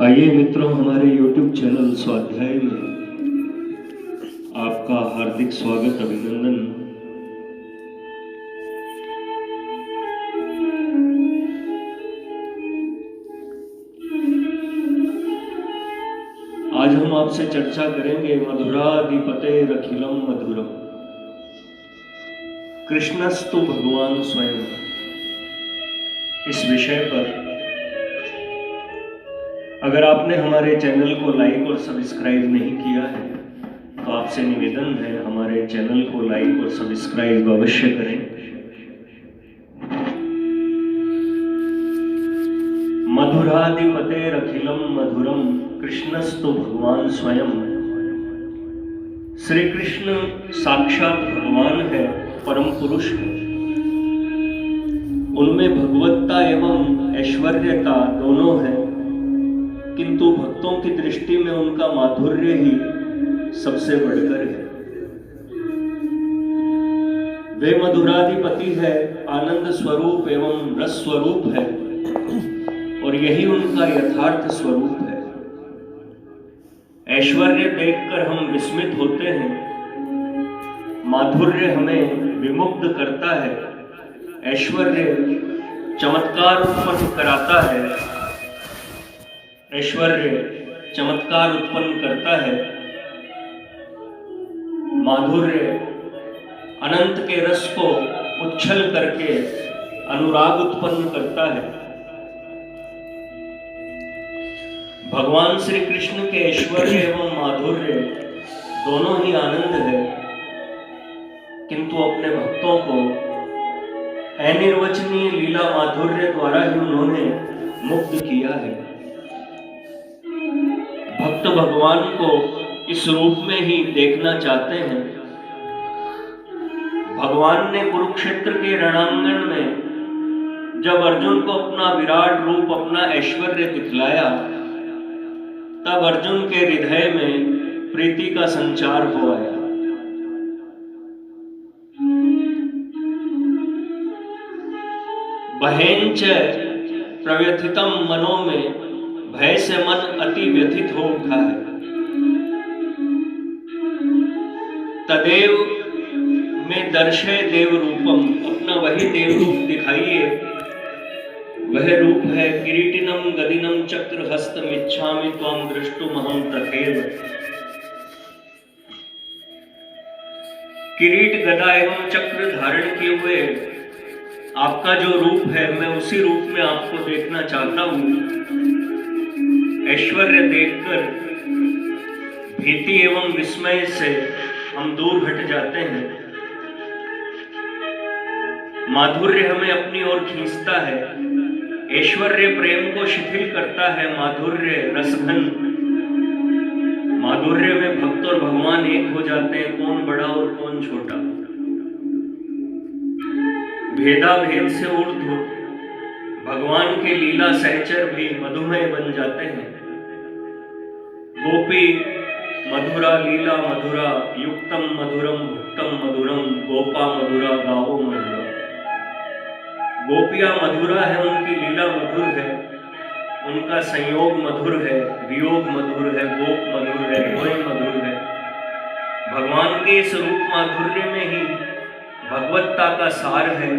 आइए मित्रों, हमारे YouTube चैनल स्वाध्याय में आपका हार्दिक स्वागत, अभिनंदन। आज हम आपसे चर्चा करेंगे मधुराधिपतेरखिलं मधुरम, कृष्णस्तु भगवान स्वयं। इस विषय पर अगर आपने हमारे चैनल को लाइक और सब्सक्राइब नहीं किया है तो आपसे निवेदन है, हमारे चैनल को लाइक और सब्सक्राइब अवश्य करें। मधुराधिपतेरखिलं मधुरम, कृष्णस्तु भगवान स्वयं। श्री कृष्ण साक्षात भगवान है, परम पुरुष है। उनमें भगवत्ता एवं ऐश्वर्यता दोनों है, किंतु भक्तों की दृष्टि में उनका माधुर्य ही सबसे बढ़कर है। वे मधुराधिपति है, आनंद स्वरूप एवं रस स्वरूप है, और यही उनका यथार्थ स्वरूप है। ऐश्वर्य देखकर हम विस्मित होते हैं, माधुर्य हमें विमुग्ध करता है। ऐश्वर्य चमत्कार उत्पन्न कराता है, ऐश्वर्य चमत्कार उत्पन्न करता है। माधुर्य अनंत के रस को उच्छल करके अनुराग उत्पन्न करता है। भगवान श्री कृष्ण के ऐश्वर्य एवं माधुर्य दोनों ही आनंद है, किंतु अपने भक्तों को अनिर्वचनीय लीला माधुर्य द्वारा ही उन्होंने मुक्त किया है। भक्त भगवान को इस रूप में ही देखना चाहते हैं। भगवान ने कुरुक्षेत्र के रणांगण में जब अर्जुन को अपना विराट रूप, अपना ऐश्वर्य दिखलाया, तब अर्जुन के हृदय में प्रीति का संचार हो आया। बहेंच प्रव्यथितम मनो में, भय से मन अति व्यथित हो उठा है। तदेव में दर्शय देव रूपम, अपना वही देव रूप दिखाइए। वह रूप है किरीटिनम गदिनम चक्र हस्तमिच्छामि त्वां दृष्टुमहं तथैव। किरीट गदा एवं चक्र धारण किए हुए आपका जो रूप है, मैं उसी रूप में आपको देखना चाहता हूं। ऐश्वर्य देखकर भीति एवं विस्मय से हम दूर हट जाते हैं। माधुर्य हमें अपनी ओर खींचता है, ऐश्वर्य प्रेम को शिथिल करता है, माधुर्य रसघन। माधुर्य में भक्त और भगवान एक हो जाते हैं, कौन बड़ा और कौन छोटा। भेदा भेद से ऊर्ध्व भगवान के लीला सहचर भी मधुमेह बन जाते हैं। गोपी मधुरा लीला मधुरा, युक्तम मधुरम भुक्तम मधुरम, गोपा मधुरा गावो मधुरा। गोपियां मधुरा है, उनकी लीला मधुर है, उनका संयोग मधुर है, वियोग मधुर है, गोप मधुर है, गोय मधुर है। भगवान के इस रूप माधुर्य में ही भगवत्ता का सार है।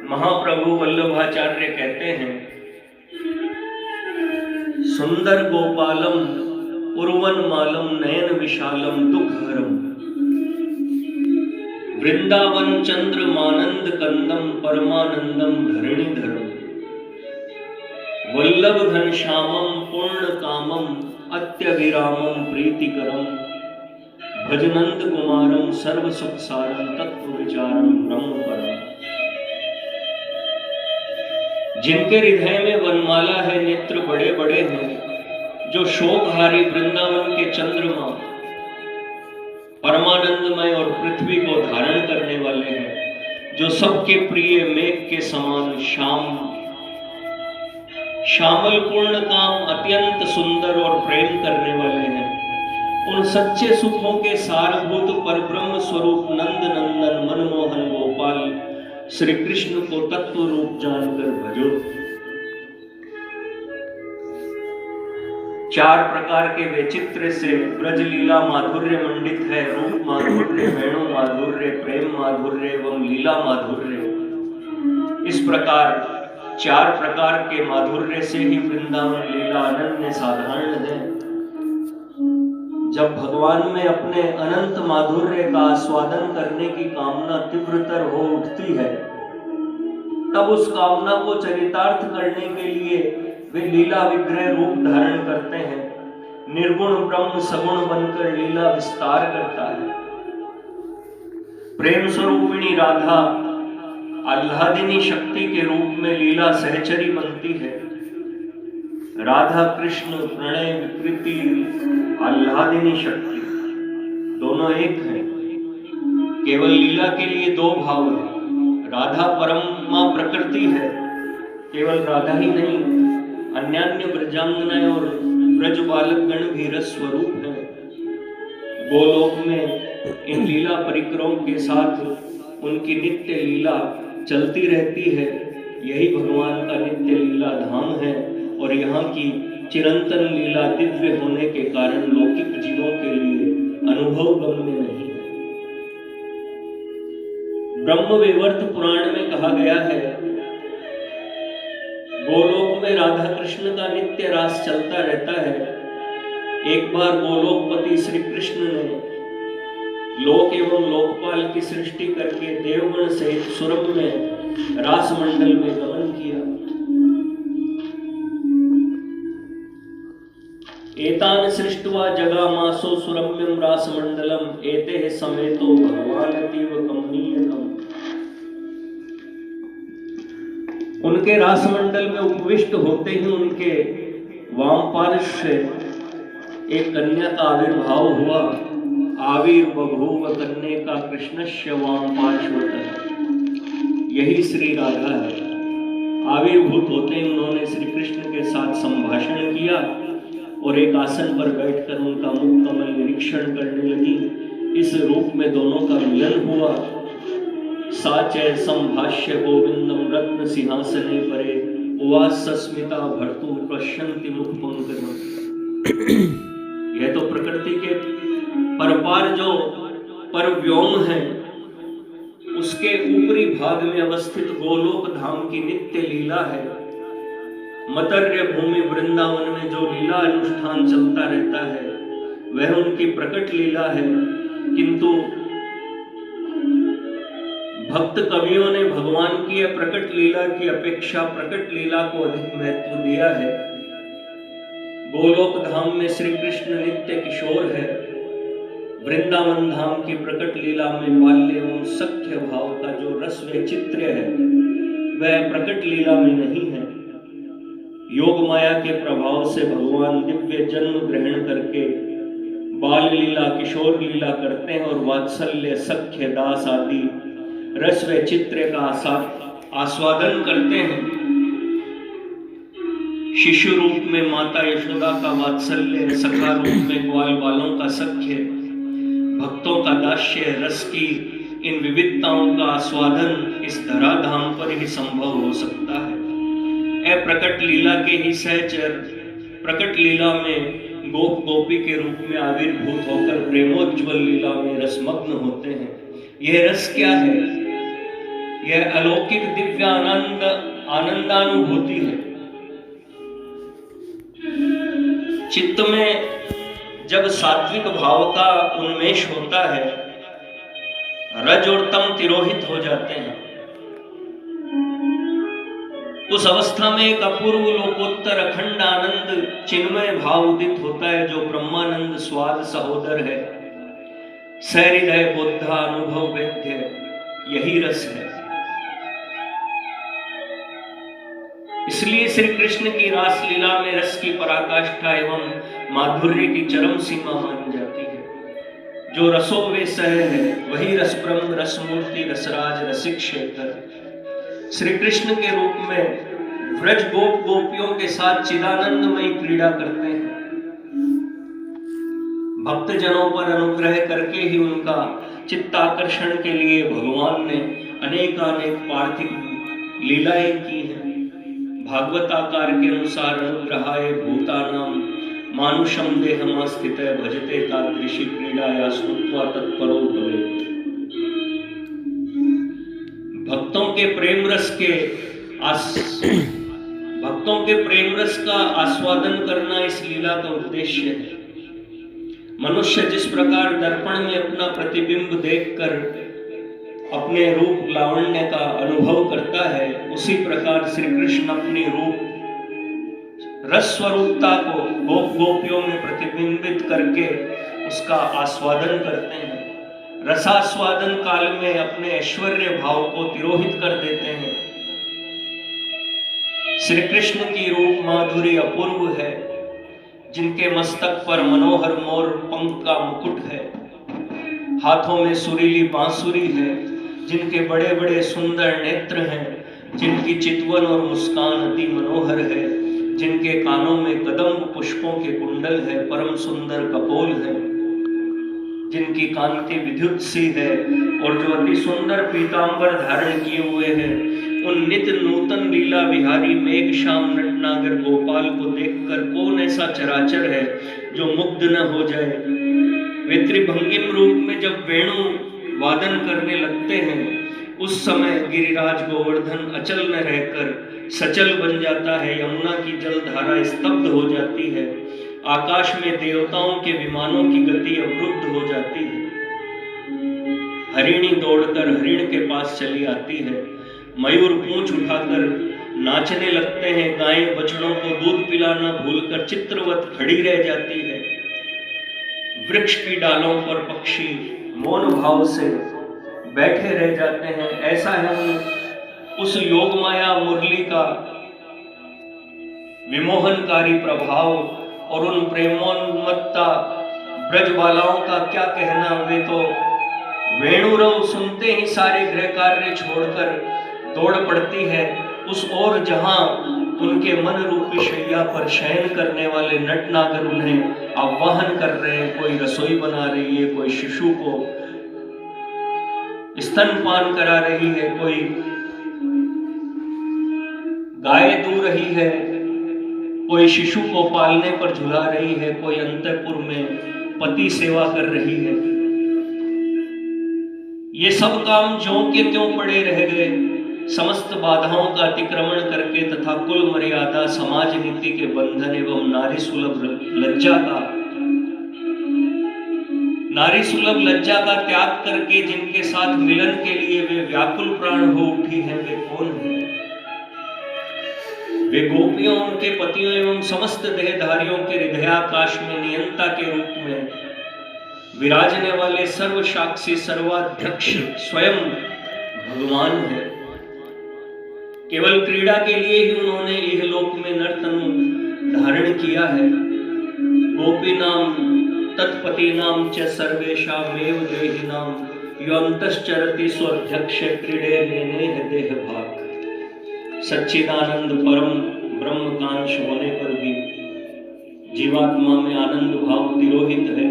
महाप्रभु वल्लभाचार्य कहते हैं, सुंदर गोपालम उर्वन मालम नयन विशालम दुखहरम, वृंदावन चंद्र मानंद कंदम परमानंदम धरणीधरम, वल्लभ घनश्यामम पूर्ण कामम अत्यभिरामम प्रीतिकरम, भजनंद कुमारम सर्व सुख सारम तत्व विचारम ब्रह्म परम। जिनके हृदय में वनमाला है, नेत्र बड़े बड़े हैं, जो शोकहारी वृंदावन के चंद्रमा, परमानंदमय और पृथ्वी को धारण करने वाले हैं, जो सबके प्रिय मेघ के समान श्याम, श्यामल पूर्ण काम, अत्यंत सुंदर और प्रेम करने वाले हैं, उन सच्चे सुखों के सारभूत परब्रह्म स्वरूप नंद नंदन मनमोहन गोपाल श्री कृष्ण को तत्व रूप जानकर भजो। चार प्रकार के वैचित्र से ब्रज लीला माधुर्य मंडित है। रूप माधुर्य, वेणु माधुर्य, प्रेम माधुर्य एवं लीला माधुर्य। इस प्रकार चार प्रकार के माधुर्य से ही वृंदावन लीला अनन्य साधारण है। जब भगवान में अपने अनंत माधुर्य का आस्वादन करने की कामना तीव्रतर हो उठती है, तब उस कामना को चरितार्थ करने के लिए वे लीला विग्रह रूप धारण करते हैं। निर्गुण ब्रह्म सगुण बनकर लीला विस्तार करता है। प्रेम स्वरूपिणी राधा आह्लादिनी शक्ति के रूप में लीला सहचरी बनती है। राधा कृष्ण प्रणय विकृति आह्लादिनी शक्ति दोनों एक हैं। केवल लीला के लिए दो भाव हैं। राधा परमा प्रकृति है, केवल राधा ही नहीं, अन्यान्य ब्रजांगनाएं और ब्रज बालक गण भी रस स्वरूप है। गोलोक में इन लीला परिकरों के साथ उनकी नित्य लीला चलती रहती है। यही भगवान का नित्य लीला धाम है और यहाँ की चिरंतन लीला दिव्य होने के कारण लौकिक जीवों के लिए अनुभव गम्य नहीं है। ब्रह्मवैवर्त पुराण में कहा गया है, गोलोक में राधा कृष्ण का नित्य रास चलता रहता है। एक बार गोलोकपति श्री कृष्ण ने लोक एवं लोकपाल की सृष्टि करके देवगण सहित सुरभ में रास मंडल में गमन किया। एतान सृष्टवा जगामासो सुरम्यम रास मंडलम एते समेतो भगवान अतीव कमनीयतम। उनके रास मंडल में उपविष्ट होते ही उनके वाम पार्श्व से एक कन्या का आविर्भाव हुआ। आविर्बभूव कन्या का कृष्णस्य वाम पार्श्वतः। यही श्री राधा है। आविर्भूत होते ही उन्होंने श्री कृष्ण के साथ संभाषण किया और एक आसन पर बैठकर उनका मुख कमल निरीक्षण करने लगी। इस रूप में दोनों का मिलन हुआ। साचय संभाष्य गोविंदम रत्न सिंहासने परे उवास सस्मिता भर्तु पश्यन्ति मुख पंकजम। यह तो प्रकृति के परपार जो परव्योम है, उसके ऊपरी भाग में अवस्थित गोलोक धाम की नित्य लीला है। मतर्य भूमि वृंदावन में जो लीला अनुष्ठान चलता रहता है वह उनकी प्रकट लीला है। किंतु भक्त कवियों ने भगवान की प्रकट लीला की अपेक्षा प्रकट लीला को अधिक महत्व दिया है। गोलोक धाम में श्री कृष्ण नित्य किशोर है। वृंदावन धाम की प्रकट लीला में बाल्य एवं सख्य भाव का जो रस वैचित्र्य है वह प्रकट लीला में नहीं है। योग माया के प्रभाव से भगवान दिव्य जन्म ग्रहण करके बाल लीला किशोर लीला करते हैं और वात्सल्य सख्य दास आदि रस वैचित्र्य का आस्वादन करते हैं। शिशु रूप में माता यशोदा का वात्सल्य, सखा रूप में ग्वाल बालों का सख्य, भक्तों का दास्य रस की इन विविधताओं का आस्वादन इस धराधाम पर ही संभव हो सकता है। प्रकट लीला के ही सहचर प्रकट लीला में गोप गोपी के रूप में आविर्भूत होकर प्रेमोज्वल लीला में रसमग्न होते हैं। यह रस क्या है? यह अलौकिक दिव्य आनंदानुभूति है। चित्त में जब सात्विक भाव का उन्मेष होता है, रज और तम तिरोहित हो जाते हैं। उस अवस्था में एक अपूर्व लोकोत्तर अखंड आनंद चिन्मय भाव उदित होता है, जो ब्रह्मानंद स्वाद सहोदर है। सहृदय बुद्धा अनुभव वेद्य, यही रस है। इसलिए श्री कृष्ण की रास लीला में रस की पराकाष्ठा एवं माधुर्य की चरम सीमा मानी जाती है। जो रसो वे सह है वही रस ब्रह्म रसमूर्ति रसराज रसिक शेखर श्री कृष्ण के रूप में व्रज गोप गोपियों के साथ चिदानंदमयी क्रीड़ा करते हैं। भक्त जनों पर अनुग्रह करके ही उनका चित्ताकर्षण के लिए भगवान ने अनेकानेक पार्थिव लीलाएं की हैं। भागवताकार के अनुसार अनुग्रहाय भूतानां मानुषम देहमास्थित भजते तादृशी क्रीडाया स्मृत्वा तत्परो भवेत्। भक्तों के प्रेम रस का आस्वादन करना इस लीला का उद्देश्य है। मनुष्य जिस प्रकार दर्पण में अपना प्रतिबिंब देखकर अपने रूप लावण्य का अनुभव करता है, उसी प्रकार श्री कृष्ण अपनी रूप रस स्वरूपता को गोप गोपियों में प्रतिबिंबित करके उसका आस्वादन करते हैं। रसास्वादन काल में अपने ऐश्वर्य भाव को तिरोहित कर देते हैं। श्री कृष्ण की रूप माधुरी अपूर्व है, जिनके मस्तक पर मनोहर मोर पंख का मुकुट है, हाथों में सुरीली बांसुरी है, जिनके बड़े बड़े सुंदर नेत्र हैं, जिनकी चितवन और मुस्कान अति मनोहर है, जिनके कानों में कदम्ब पुष्पों के कुंडल है, परम सुंदर कपोल है, जिनकी कांति विद्युत सी है और जो अति सुंदर पीतांबर धारण किए हुए हैं, उन नित्य नूतन लीला विहारी मेघ श्याम नटनागर गोपाल को देखकर कौन ऐसा चराचर है जो मुग्ध न हो जाए। वे त्रिभंगिम रूप में जब वेणु वादन करने लगते हैं, उस समय गिरिराज गोवर्धन अचल न रहकर सचल बन जाता है, यमुना की जलधारा स्तब्ध हो जाती है, आकाश में देवताओं के विमानों की गति अवरुद्ध हो जाती है, हरिणी दौड़कर हरिण के पास चली आती है, मयूर पूंछ उठाकर नाचने लगते हैं, गायें बछड़ों को दूध पिलाना भूलकर चित्रवत खड़ी रह जाती है, वृक्ष की डालों पर पक्षी मौन भाव से बैठे रह जाते हैं। ऐसा है उस योग माया मुरली का विमोहनकारी प्रभाव। और उन प्रेमोन्मत्ता ब्रजबालाओं का क्या कहना, वे तो वेणुरव सुनते ही सारे गृह कार्य छोड़कर दौड़ पड़ती है उस ओर जहां उनके मन रूपी शैया पर शयन करने वाले नटनागर उन्हें आवाहन कर रहे हैं। कोई रसोई बना रही है, कोई शिशु को स्तनपान करा रही है, कोई गाय दूह रही है, कोई शिशु को पालने पर झुला रही है, कोई अंतःपुर में पति सेवा कर रही है। ये सब काम ज्यों के त्यों पड़े रह गए, समस्त बाधाओं का अतिक्रमण करके तथा कुल मर्यादा समाज नीति के बंधन एवं नारी सुलभ लज्जा का त्याग करके जिनके साथ मिलन के लिए वे व्याकुल प्राण हो उठी हैं, वे कौन हैं? वे गोपियों, उनके पतियों एवं समस्त देहधारियों के हृदयाकाश में नियंता के रूप में विराजने वाले सर्वसाक्षी सर्वाध्यक्ष स्वयं भगवान है। केवल क्रीड़ा के लिए ही उन्होंने यह लोक में नर्तन धारण किया है। गोपी नाम तत्पति नाम च सर्वेषामेव देहिनाम योऽन्तश्चरति स्वाध्यक्ष क्रीडे नेनेह देह भाग। सच्चिदानंद परम ब्रह्म कांश होने पर भी जीवात्मा में आनंद भाव तिरोहित है,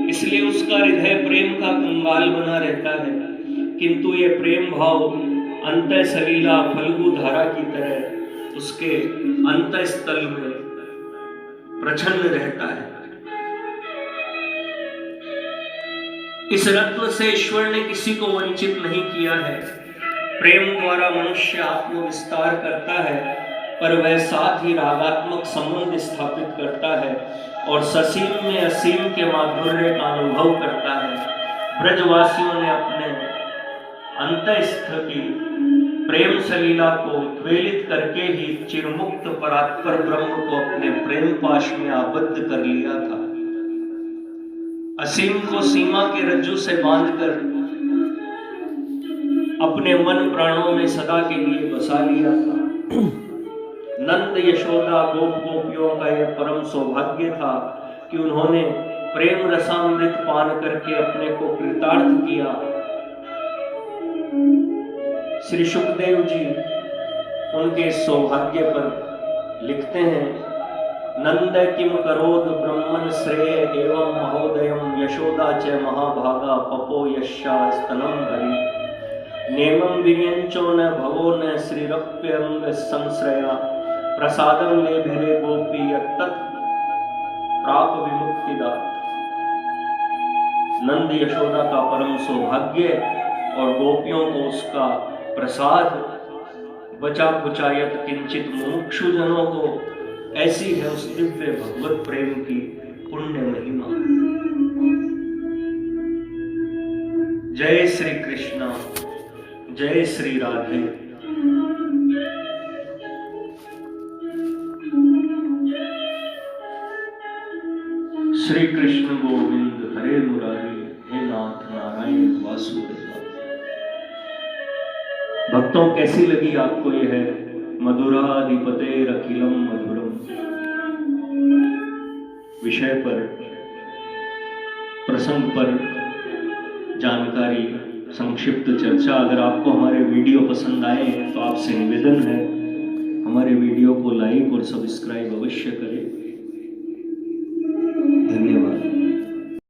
इसलिए उसका हृदय प्रेम का कंगाल बना रहता है। किंतु ये प्रेम भाव अंतः सलीला फल्गु धारा की तरह उसके अंतःस्थल में प्रछन्न रहता है। इस रत्न से ईश्वर ने किसी को वंचित नहीं किया है। प्रेम द्वारा मनुष्य आत्मविस्तार करता है, पर वह साथ ही रागात्मक संबंध स्थापित करता है और ससीम में असीम के माधुर्य का अनुभव करता है। ब्रजवासियों ने अपने अंतःस्थ की प्रेम सलीला को उद्वेलित करके ही चिरमुक्त परात्पर ब्रह्म को अपने प्रेम पाश में आबद्ध कर लिया था। असीम को सीमा के रज्जु से बांधकर अपने मन प्राणों में सदा के लिए बसा लिया था। नंद यशोदा गोप गोपियों का यह परम सौभाग्य था कि उन्होंने प्रेम रसामृत पान करके अपने को कृतार्थ किया। श्री सुखदेव जी उनके सौभाग्य पर लिखते हैं, नंद किम करोद ब्रह्मन श्रेय एवं महोदयम यशोदा च महाभागा पपो यशा स्तनम हरि नेमं विन्यंचो न भवो न श्रीरप्यंग संश्रया प्रसादम ले भिरे गोपी यत्तत् प्राप विमुक्ति दात। नंद यशोदा का परम सौभाग्य और गोपियों को उसका प्रसाद। बचा कुचायत किंचित मुमुक्षु जनों को, ऐसी है उस दिव्य भगवत प्रेम की पुण्य महिमा। जय श्री कृष्णा, जय श्री राधे। श्री कृष्ण गोविंद हरे मुरारी, हे नाथ नारायण वासुदेव। भक्तों, कैसी लगी आपको यह मधुराधिपते अखिलम मधुरम विषय पर, प्रसंग पर जानकारी, संक्षिप्त चर्चा। अगर आपको हमारे वीडियो पसंद आए तो आपसे निवेदन है हमारे वीडियो को लाइक और सब्सक्राइब अवश्य करें।